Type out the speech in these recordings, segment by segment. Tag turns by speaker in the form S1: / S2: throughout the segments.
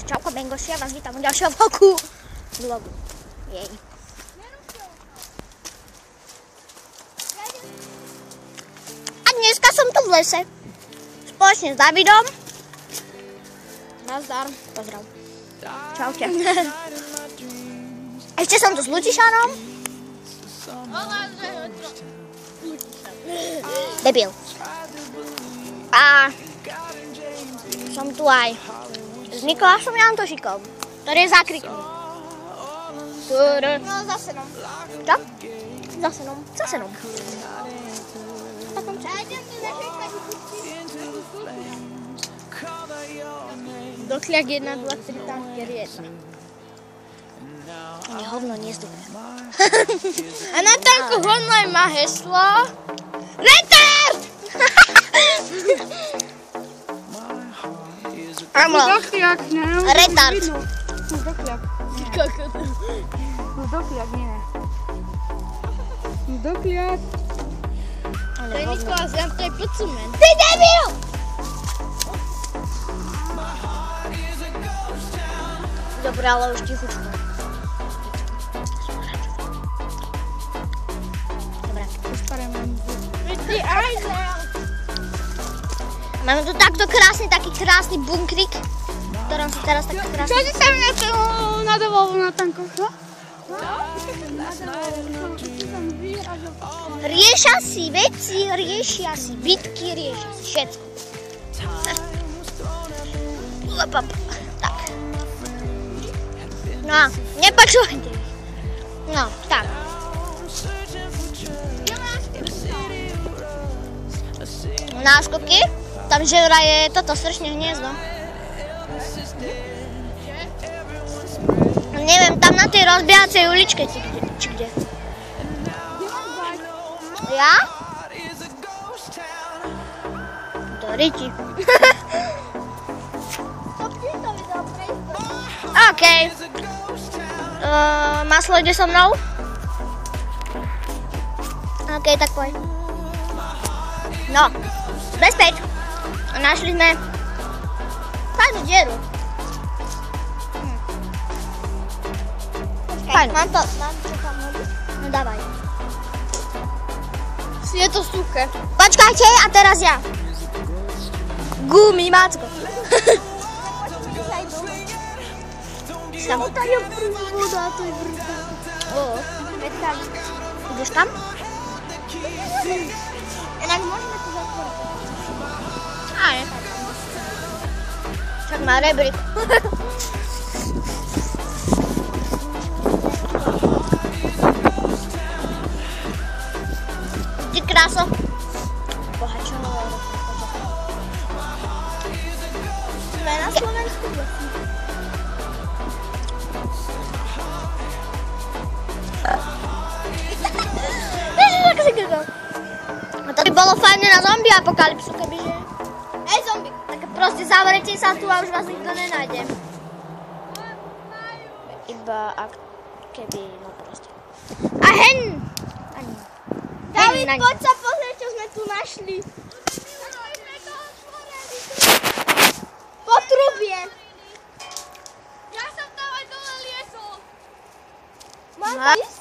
S1: Čauko Bengoši, ja vás vítam u ďalšieho vlogu. Jej. A dneska som tu v lese. Spoločne s Davidom. Nazdar. Pozdrav. Čaute. Ešte som tu s Lučišanom. Debil. A som tu aj s Mikulášom Jantošikom, ktorý je zakrikný. No, zase nom. Čo? Zase nom. Zase nom. Dokliak 1, 2, 3, tanker 1. Nie, hovno nie je dobré. A na tanku hovno aj má heslo. Retard! Áno. Retard.
S2: Dokliak. Dokliak, nie. Dokliak.
S1: To je Nikolás, ja to je podsumen. Ty debil! Dobre, ale už tichučko. Dobre.
S2: Už pareme.
S1: Máme tu takto taký krásny bunkrik, v ktorom si teraz takto krásny...
S2: Čo si sa mi na dovolenku na tankoch, no?
S1: Riešia si veci, riešia si bitky, riešia si všetko. Tak. No, nepočúvajte. No, tak. Náskoky. Tam že vraj je toto sršne hniezdo. Neviem, tam na tej rozbiehacej uličke či kde. Ja? Do riti. OK. Maslo ide so mnou? OK, tak poď. No, bezpeč. Našli sme fajnú dieru. Fajn. Mám čo tam hodí? No dávaj. Je to suché. Počkajte, a teraz ja. Gumi, Macko. Tam je voda, to je vrta. Ideš tam? Inak môžeme to zatvoriť. Aj. Čak má rebrík. Ty kráso. Bohačovo. Sme na Slovensku. Tak si kýkal. A to by bolo fajné na zombie apokalypsu, kebyže... Hej, zombie. Tak proste zavrete sa tu a už vás nikto nenájde. Iba ak... keby... no proste. A hen! Ani. David, poď sa pozrieť, čo sme tu našli. Potrubie.
S2: Ja som tam aj dole liesol.
S1: Mám tam ísť?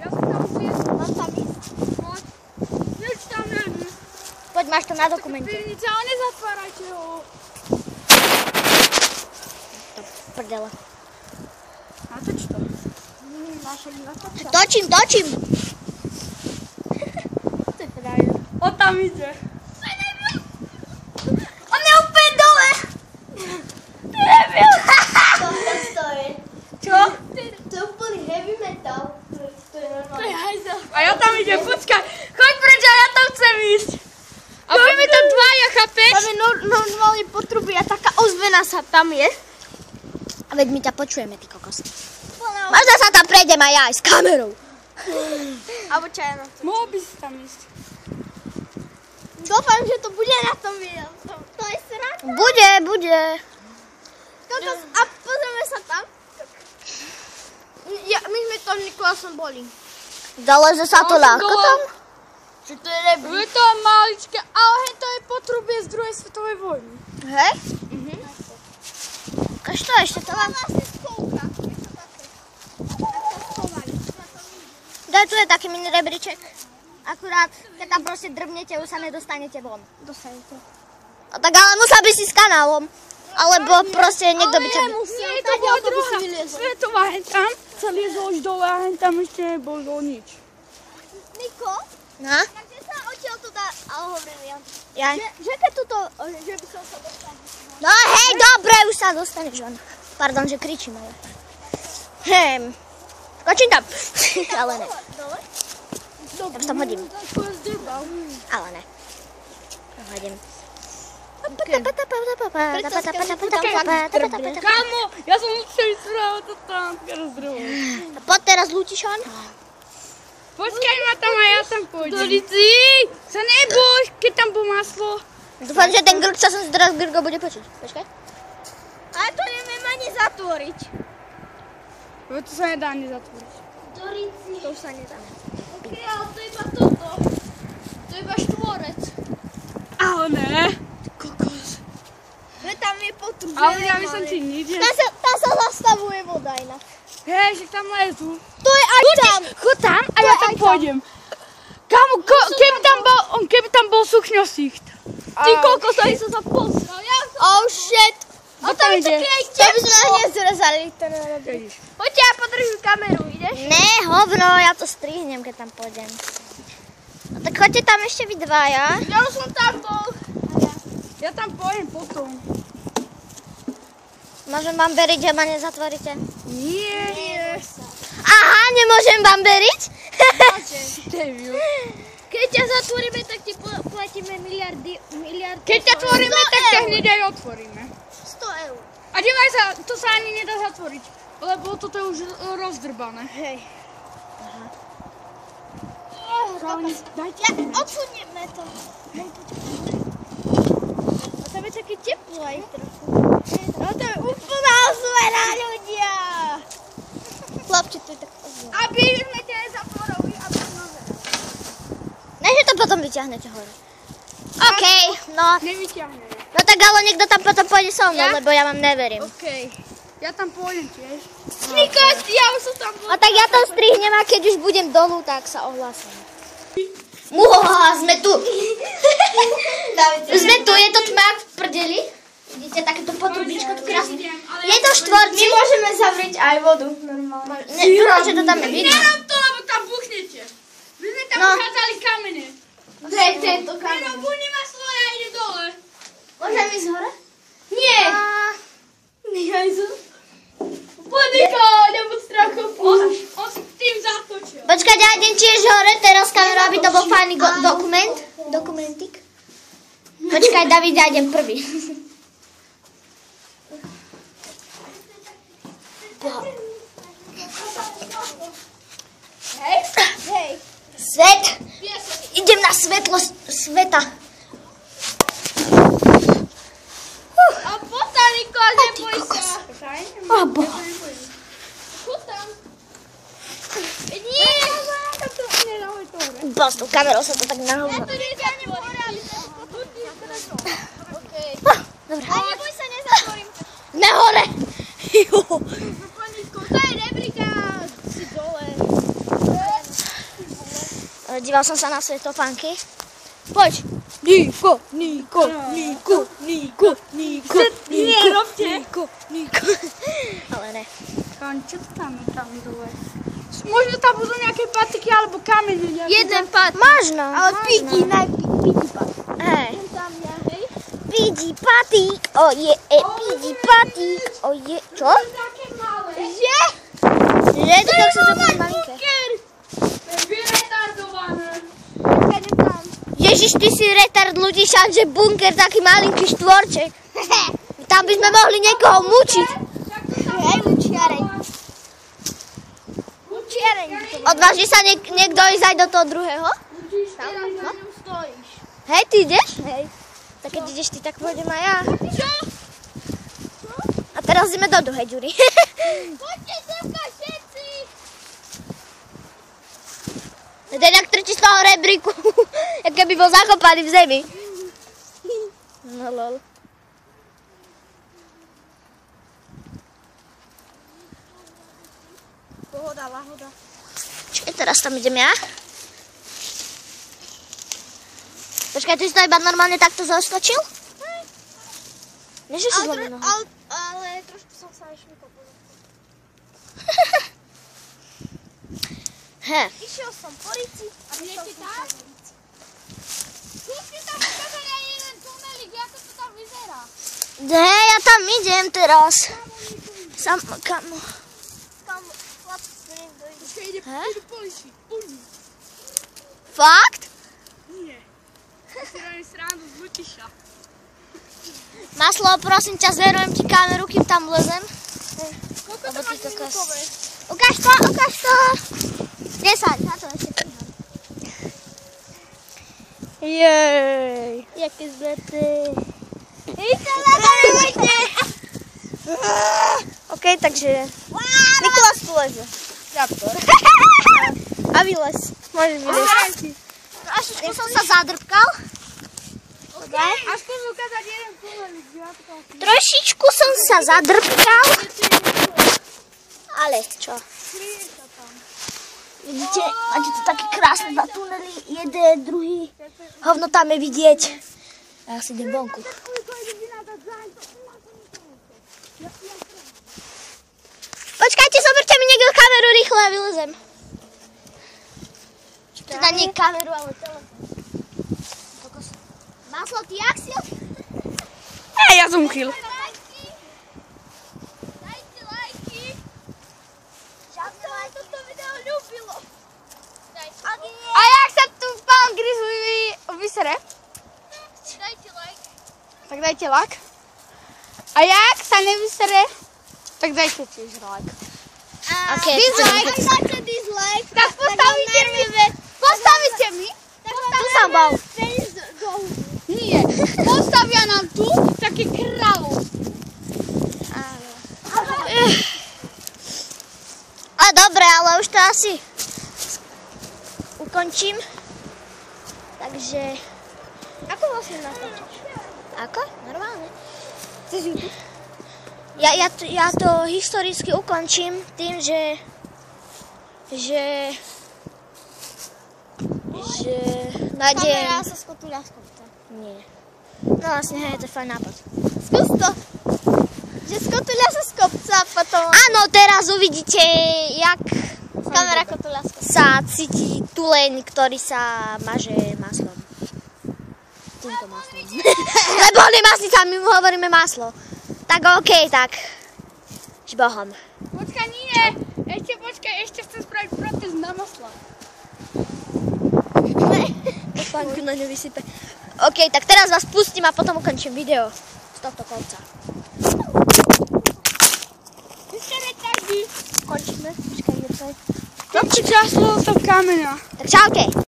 S2: Ja som tam liesol.
S1: Mám tam ísť?
S2: Poď. Nič tam není.
S1: Poď, máš to na dokumente.
S2: Pivnice, ale nezatvárajte ho.
S1: To prdele.
S2: Natoč to.
S1: Točím.
S2: O tam ide.
S1: On je úplne dole. Ty nebyl. To je.
S2: Čo?
S1: To je úplný heavy metal. To je normálne.
S2: A ja tam idem, počkaj. Choď preč, a ja tam chcem ísť. A budeme tam dvaja, chápeš?
S1: Tam je normálne potrubie a taká ozvena sa tam je. A veď my ťa počujeme, ty kokos. Možno sa tam prejdem aj ja, aj s kamerou. Abo čo ja na to?
S2: Mohol by si tam ísť.
S1: Dúfam, že to bude na tom videu. To je sranda. Bude. Kokos, a pozrieme sa tam. My sme tam Nikolásom boli. Doleze sa to ľahko tam? Že to je rebrík?
S2: Je to maličké, ale to je potrubie z druhej svetovej vojny.
S1: Hej? Čo ešte to mám? Daj, tu je taký mini rebríček. Akurát, keď tam proste drbnete, už sa nedostanete von.
S2: Dostanete.
S1: No tak ale musel by si s kanálom. Alebo proste niekto by ťa...
S2: Nie, to bola druhá svetová, hen tam sa liezlo už dole a hen tam ešte nebolo nič.
S1: Niko? No? Takže sa odtiaľ tu dá... Ale hovorím ja. Že keď tuto... Že by som sa dostal. No hej, dobre, už sa dostaneš von. Pardon, že kričím, ale... Skočím tam. Ale ne. Dole? Ja už tam hodím. Ale ne. Hodím.
S2: Kámo, ja som musel správať to tam, teraz druhou.
S1: Poď teraz lúčiš on?
S2: Počkaj ma tam a ja tam pôjdem. Dorici, sa neboj, keď tam bol maslo.
S1: Dúfam, že ten grč, čo som si teraz Grgo bude počuť. Počkaj.
S2: Ale to neviem ani zatvoriť. To sa nedá ani zatvoriť.
S1: Dorici. To už sa nedá.
S2: Ok, ale to je iba toto. To je iba štvorec. Ale ne. Kokos.
S1: Že tam je potrúbené.
S2: Ale ja myslím si nič.
S1: Tam sa zastavuje voda inak.
S2: Hej, že tam lezu.
S1: To je aj tam.
S2: Chod tam a ja tam pôjdem. Kámo, keby tam bol sukňosicht. Ty kokos, to som sa pozrel.
S1: Oh shit.
S2: A tam je taký aj
S1: To by sme hneď zrezali.
S2: Poďte, ja podržím kameru, ideš?
S1: Ne, hovno, ja to strihnem, keď tam pôjdem. No tak choďte tam ešte vy dvaja.
S2: Ja už som tam bol. Ja tam pôjdem potom.
S1: Môžem vám beriť, že ma nezatvoríte?
S2: Nie.
S1: Aha, nemôžem vám beriť?
S2: Keď ťa zatvoríme, tak ti platíme miliardy. Keď ťa tvoríme, tak ťa hneď aj otvoríme.
S1: 100 eur.
S2: A dívaj sa, to sa ani nedá zatvoriť, lebo toto je už rozdrbané.
S1: Hej.
S2: Dajte
S1: Odsunieme to.
S2: A tam je také teplo aj trochu.
S1: No to je úplná zmena, ľudia. Chlapče, to je tak ozvena.
S2: Aby sme ťa nezatvorili, aby sme
S1: Ne, že to potom vyťahnete hore. OK, no.
S2: nevyťahneme.
S1: No tak ale niekto tam potom pôjde so mnou, lebo ja vám neverím.
S2: OK, ja tam pôjdem tiež. Snikať, ja už som tam bol.
S1: No tak ja to strihnem a keď už budem dolu, tak sa ohlásim. Muhoha, sme tu. Sme tu, je to tmák v prdeli. Vidíte, takéto potrubičko tu krásne. Je to štvorci.
S2: My môžeme zavrieť aj vodu, normálne.
S1: Dúfam, že to tam nevidno.
S2: Nerám to, lebo tam buchnete. My sme tam uchádzali kamene.
S1: Hej, tento
S2: Meno, buňi ma svoje a ide dole.
S1: Môžem ísť hore?
S2: Nie. Nechaj sa. Podnikaj, nebuď strachom. On si tým zatočil.
S1: Počkať, ja idem tiež hore, teraz kameru, aby to bol fajný dokument. Dokumentik. Počkaj, David, ja idem prvý.
S2: Hej.
S1: Svet. Idem na svetlo sveta.
S2: A potaniko, neboj sa.
S1: O Boha.
S2: Chod tam. Nie.
S1: S tou kamerou sa to tak nahovno.
S2: To nie je ani poriadne.
S1: Dobre.
S2: A neboj sa, nezatvorím.
S1: Ne hore.
S2: To je rebrika. Si dole.
S1: Díval som sa na svetofánky. Poď. Niko. Ale ne.
S2: Čo tam je tam dole? Možno tam budú nejaké patiky alebo kamene. Jeden pat.
S1: Možno.
S2: Ale pidi pat.
S1: Hej.
S2: Tam ja, hej.
S1: Pidi patík. Pidi patík. Čo?
S2: Také malé.
S1: Že? Že? To tak sa to bude malinké.
S2: Vyretardované.
S1: Ježiš, ty si retard ľudí, však že bunker, taký malinký štvorček. Tam by sme mohli niekoho mučiť.
S2: Hej, učiareň.
S1: Odváži sa niekto ísť aj do toho druhého?
S2: Tam na ňom stojíš.
S1: Hej, ty ideš? Hej. Tak keď ideš ty, tak pôjdem aj ja.
S2: Čo?
S1: A teraz ideme do druhej ďury.
S2: Poďte semka všetci.
S1: Ten jak trčí z toho rebríku. Jak keby bol zakopaný v zemi. No lol.
S2: lahoda.
S1: Čiže teraz tam idem ja. Počkaj, ty si to iba normálne takto zaskočil? Nie, že si zlomil nohu.
S2: Ale trošku som sa aj šmykol.
S1: Išiel som po rici a
S2: viete tam? Skúste tam ukázať aj jeden tunelík, ako to tam vyzerá.
S1: Ja tam idem teraz. Kamo?
S2: Tam chlapci dojde. Počkaj, ide po liši.
S1: Fakt?
S2: Nie. Si robím srandu z Lutiša.
S1: Maslo, prosím ťa, zverujem ti kameru, kým tam vlezem.
S2: Koľko to máš minútové?
S1: Ukáž to. 10, na to ešte prihám. Jej. Jaké zlety. OK, takže Mikuláš tu leze. A vylez. Môžeš vylezť. Trošičku som sa zadrbkal.
S2: A skús ukázať jeden tunelík.
S1: Trošičku som sa zadrbkal. Ale čo? Vidíte, máte tu také krásne dva tunely. Jeden, druhý. Hovno tam je vidieť. A ja si idem vonku. Počkajte, zoberte mi niekto kameru rýchle a vylezem. Teda nie kameru, ale telefón. Maslo, ty jak si?
S2: Ja som chyl.
S1: Dajte lajky. Čas sa vám toto video ľúbilo.
S2: A jak sa tu pán Gris vysere?
S1: Dajte like.
S2: Tak dajte like. A jak sa nevysere, tak dajte tiež like.
S1: Dislike. Ak dáte dislike,
S2: tak postavíte mi.
S1: Tu som bol.
S2: Nie, postavia nám tu také kráľovstvo.
S1: A dobre, ale už to asi ukončím. Takže... Ako vlastne natáčaš? Ako? Normálne.
S2: Cez YouTube?
S1: Ja to historicky ukončím tým, že nájdem...
S2: Kamera sa skotuľa z kopca.
S1: Nie. No vlastne, hej, to je fajn nápad.
S2: Skús to. Že skotuľa sa z kopca a potom...
S1: Áno, teraz uvidíte, jak
S2: Kamera kotuľa z kopca.
S1: sa cíti tuleň, ktorý sa maže maslom. Týmto maslom. Lebo on je masnica, my mu hovoríme maslo. Tak okej, tak. S Bohom.
S2: Počkaj, nie. Ešte chcem spraviť protest na maslo.
S1: Pánku na ňu vysype. OK, tak teraz vás pustím a potom ukončím video z tohto konca.
S2: Vysere každý.
S1: Končíme? Počkaj, je to.
S2: Koľko času tam kameňa?
S1: Tak čaute.